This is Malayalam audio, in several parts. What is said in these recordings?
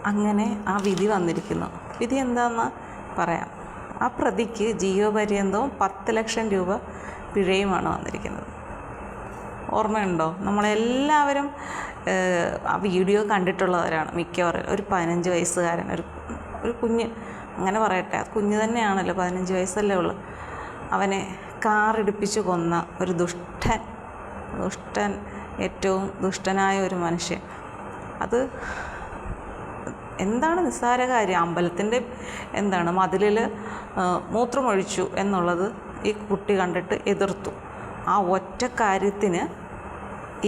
അങ്ങനെ ആ വിധി വന്നിരിക്കുന്നു. വിധി എന്താണെന്ന് പറയാം. ആ പ്രതിക്ക് ജീവപര്യന്തവും 10 ലക്ഷം രൂപ പിഴയുമാണ് വന്നിരിക്കുന്നത്. ഓർമ്മയുണ്ടോ? നമ്മളെല്ലാവരും ആ വീഡിയോ കണ്ടിട്ടുള്ളവരാണ് മിക്കവാറും. ഒരു 15 വയസ്സുകാരൻ, ഒരു കുഞ്ഞ്, അങ്ങനെ പറയട്ടെ, ആ കുഞ്ഞ് തന്നെയാണല്ലോ, 15 വയസ്സല്ലേ ഉള്ളൂ. അവനെ കാറിടിപ്പിച്ച് കൊന്ന ഒരു ദുഷ്ടൻ, ഏറ്റവും ദുഷ്ടനായ ഒരു മനുഷ്യൻ. അത് എന്താണ് നിസ്സാര കാര്യം? അമ്പലത്തിൻ്റെ മതിലിൽ മൂത്രമൊഴിച്ചു എന്നുള്ളത് ഈ കുട്ടി കണ്ടിട്ട് എതിർത്തു. ആ ഒറ്റ കാര്യത്തിന്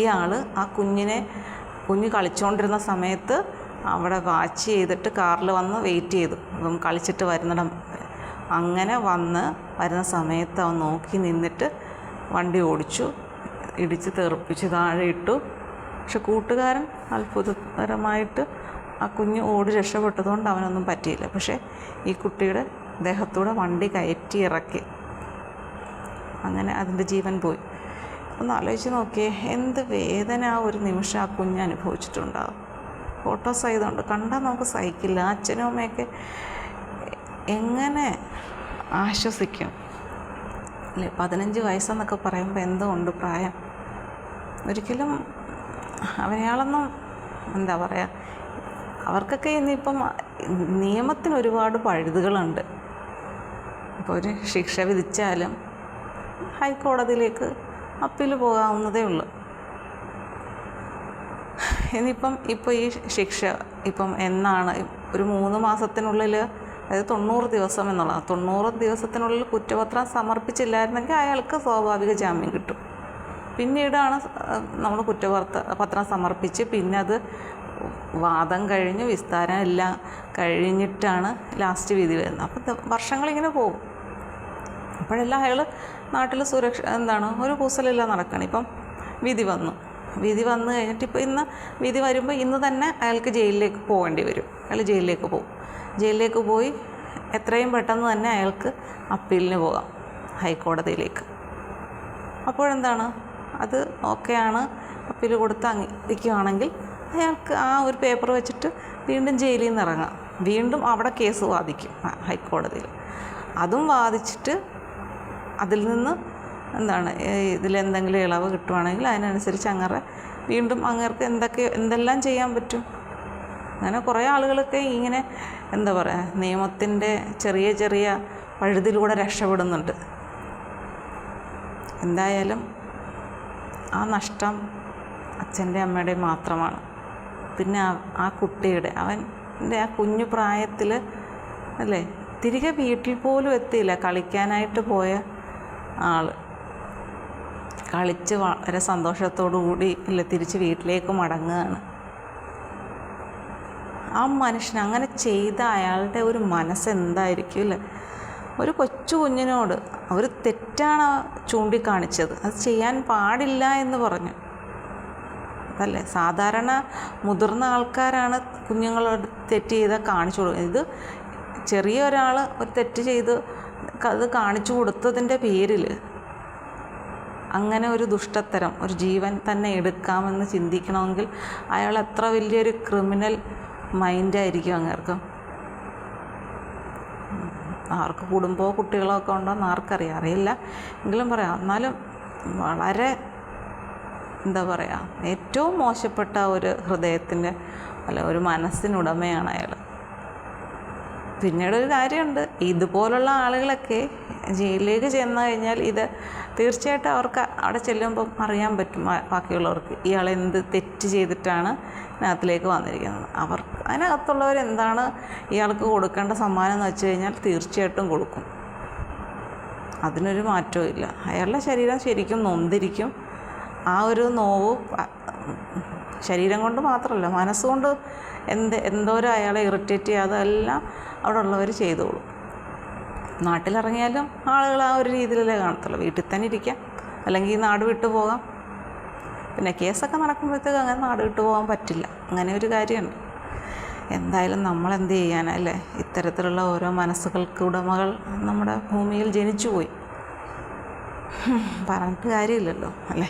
ഇയാൾ ആ കുഞ്ഞ് കളിച്ചുകൊണ്ടിരുന്ന സമയത്ത് അവിടെ വാച്ച് ചെയ്തിട്ട് കാറിൽ വന്ന് വെയിറ്റ് ചെയ്തു, കളിച്ചിട്ട് വരുന്നിടം. അങ്ങനെ വരുന്ന സമയത്ത് അവൻ നോക്കി നിന്നിട്ട് വണ്ടി ഓടിച്ചു, ഇടിച്ച് തെറിപ്പിച്ച് താഴെ ഇട്ടു. പക്ഷെ കൂട്ടുകാരൻ അത്ഭുതകരമായിട്ട് ആ കുഞ്ഞ് ഓടി രക്ഷപ്പെട്ടതുകൊണ്ട് അവനൊന്നും പറ്റിയില്ല. പക്ഷേ ഈ കുട്ടിയുടെ ദേഹത്തൂടെ വണ്ടി കയറ്റി ഇറക്കി. അങ്ങനെ അതിൻ്റെ ജീവൻ പോയി. ഒന്ന് ആലോചിച്ച് നോക്കിയേ, എന്ത് വേദന ആ ഒരു നിമിഷം ആ കുഞ്ഞ് അനുഭവിച്ചിട്ടുണ്ടാകും. ഫോട്ടോസ് ആയതുകൊണ്ട് കണ്ടാൽ നമുക്ക് സഹിക്കില്ല. അച്ഛനും അമ്മയൊക്കെ എങ്ങനെ ആശ്വസിക്കും അല്ലേ? 15 വയസ്സെന്നൊക്കെ പറയുമ്പോൾ എന്തോ ഉണ്ട് പ്രായം. ഒരിക്കലും അവനയാളൊന്നും അവർക്കൊക്കെ ഇനിയിപ്പം നിയമത്തിന് ഒരുപാട് പഴുതുകളുണ്ട്. ഇപ്പോൾ ഒരു ശിക്ഷ വിധിച്ചാലും ഹൈക്കോടതിയിലേക്ക് അപ്പീൽ പോകാവുന്നതേ ഉള്ളൂ. ഇപ്പോൾ ഈ ശിക്ഷ എന്നാണ്? ഒരു 3 മാസത്തിനുള്ളിൽ, അതായത് 90 ദിവസം എന്നുള്ളതാണ്. 90 ദിവസത്തിനുള്ളിൽ കുറ്റപത്രം സമർപ്പിച്ചില്ലായിരുന്നെങ്കിൽ അയാൾക്ക് സ്വാഭാവിക ജാമ്യം കിട്ടും. പിന്നീടാണ് നമ്മൾ കുറ്റപത്രം സമർപ്പിച്ച് പിന്നെ അത് വാദം കഴിഞ്ഞ് വിസ്താരം എല്ലാം കഴിഞ്ഞിട്ടാണ് ലാസ്റ്റ് വിധി വരുന്നത്. അപ്പോൾ വർഷങ്ങളിങ്ങനെ പോകും. അപ്പോഴെല്ലാം അയാൾ നാട്ടിൽ ഒരു കൂസലെല്ലാം നടക്കണം. ഇപ്പം വിധി വന്നു കഴിഞ്ഞിട്ട് ഇന്ന് വിധി വരുമ്പോൾ ഇന്ന് തന്നെ അയാൾക്ക് ജയിലിലേക്ക് പോകേണ്ടി വരും. അയാൾ ജയിലിലേക്ക് പോയി എത്രയും പെട്ടെന്ന് തന്നെ അയാൾക്ക് അപ്പീലിന് പോകാം, ഹൈക്കോടതിയിലേക്ക്. അപ്പോഴെന്താണ്, അത് ഓക്കെയാണ്, അപ്പീൽ കൊടുത്ത് അംഗീകരിക്കുകയാണെങ്കിൽ അയാൾക്ക് ആ ഒരു പേപ്പർ വെച്ചിട്ട് വീണ്ടും ജയിലിൽ നിന്ന് ഇറങ്ങാം. വീണ്ടും അവിടെ കേസ് വാദിക്കും ഹൈക്കോടതിയിൽ. അതും വാദിച്ചിട്ട് അതിൽ നിന്ന് ഇതിലെന്തെങ്കിലും ഇളവ് കിട്ടുവാണെങ്കിൽ അതിനനുസരിച്ച് വീണ്ടും അങ്ങേർക്ക് എന്തെല്ലാം ചെയ്യാൻ പറ്റും. അങ്ങനെ കുറേ ആളുകളൊക്കെ ഇങ്ങനെ നിയമത്തിൻ്റെ ചെറിയ ചെറിയ പഴുതിലൂടെ രക്ഷപ്പെടുന്നുണ്ട്. എന്തായാലും ആ നഷ്ടം അച്ഛൻ്റെ അമ്മയുടെയും മാത്രമാണ്. പിന്നെ ആ കുട്ടിയുടെ, അവൻ്റെ ആ കുഞ്ഞു പ്രായത്തിൽ തിരികെ വീട്ടിൽ പോലും എത്തിയില്ല. കളിക്കാനായിട്ട് പോയ ആൾ കളിച്ച് വളരെ സന്തോഷത്തോടു കൂടി തിരിച്ച് വീട്ടിലേക്ക് മടങ്ങുകയാണ്. ആ മനുഷ്യൻ അങ്ങനെ ചെയ്ത അയാളുടെ ഒരു മനസ്സെന്തായിരിക്കും അല്ലേ? ഒരു കൊച്ചു കുഞ്ഞിനോട് അവർ തെറ്റാണ് ചൂണ്ടിക്കാണിച്ചത്, അത് ചെയ്യാൻ പാടില്ല എന്ന് പറഞ്ഞു. അതല്ലേ സാധാരണ മുതിർന്ന ആൾക്കാരാണ് കുഞ്ഞുങ്ങളോട് തെറ്റ് ചെയ്താൽ കാണിച്ചു കൊടുക്കുന്നത്. ഇത് ചെറിയ ഒരാൾ ഒരു തെറ്റ് ചെയ്ത് അത് കാണിച്ചു കൊടുത്തതിൻ്റെ പേരിൽ അങ്ങനെ ഒരു ദുഷ്ടത്തരം, ഒരു ജീവൻ തന്നെ എടുക്കാമെന്ന് ചിന്തിക്കണമെങ്കിൽ അയാൾ എത്ര വലിയൊരു ക്രിമിനൽ മൈൻഡായിരിക്കും അങ്ങേർക്ക്. ആർക്ക് കുടുംബമോ കുട്ടികളോ ഒക്കെ ഉണ്ടോയെന്ന് ആർക്കറിയാം, അറിയില്ല. എങ്കിലും പറയാം, എന്നാലും വളരെ ഏറ്റവും മോശപ്പെട്ട ഒരു ഹൃദയത്തിൻ്റെ ഒരു മനസ്സിനുടമയാണ് അയാൾ. പിന്നീട് ഒരു കാര്യമുണ്ട്, ഇതുപോലുള്ള ആളുകളൊക്കെ ജയിലിലേക്ക് ചെന്ന് കഴിഞ്ഞാൽ ഇത് തീർച്ചയായിട്ടും അവർക്ക് അവിടെ ചെല്ലുമ്പം അറിയാൻ പറ്റും ബാക്കിയുള്ളവർക്ക് ഇയാൾ എന്ത് തെറ്റ് ചെയ്തിട്ടാണ് ഇതിനകത്തിലേക്ക് വന്നിരിക്കുന്നത്. അതിനകത്തുള്ളവർ എന്താണ് ഇയാൾക്ക് കൊടുക്കേണ്ട സമ്മാനം എന്ന് വെച്ച് കഴിഞ്ഞാൽ തീർച്ചയായിട്ടും കൊടുക്കും. അതിനൊരു മാറ്റവും ഇല്ല. അയാളുടെ ശരീരം ശരിക്കും നൊന്തിരിക്കും. ആ ഒരു നോവ് ശരീരം കൊണ്ട് മാത്രമല്ല, മനസ്സുകൊണ്ട് എന്തോരം അയാളെ ഇറിറ്റേറ്റ് ചെയ്യാതെ എല്ലാം അവിടെ ഉള്ളവർ ചെയ്തോളും. നാട്ടിലിറങ്ങിയാലും ആളുകൾ ആ ഒരു രീതിയിലല്ലേ കാണത്തുള്ളൂ. വീട്ടിൽ തന്നെ ഇരിക്കാം, അല്ലെങ്കിൽ നാട് വിട്ടു പോകാം. പിന്നെ കേസൊക്കെ നടക്കുമ്പോഴത്തേക്ക് അങ്ങനെ നാട് വിട്ടു പോകാൻ പറ്റില്ല. അങ്ങനെ ഒരു കാര്യമുണ്ട്. എന്തായാലും നമ്മളെന്ത് ചെയ്യാനല്ലേ? ഇത്തരത്തിലുള്ള ഓരോ മനസ്സുകൾക്ക് ഉടമകൾ നമ്മുടെ ഭൂമിയിൽ ജനിച്ചു പോയി, പറഞ്ഞിട്ട് കാര്യമില്ലല്ലോ അല്ലേ?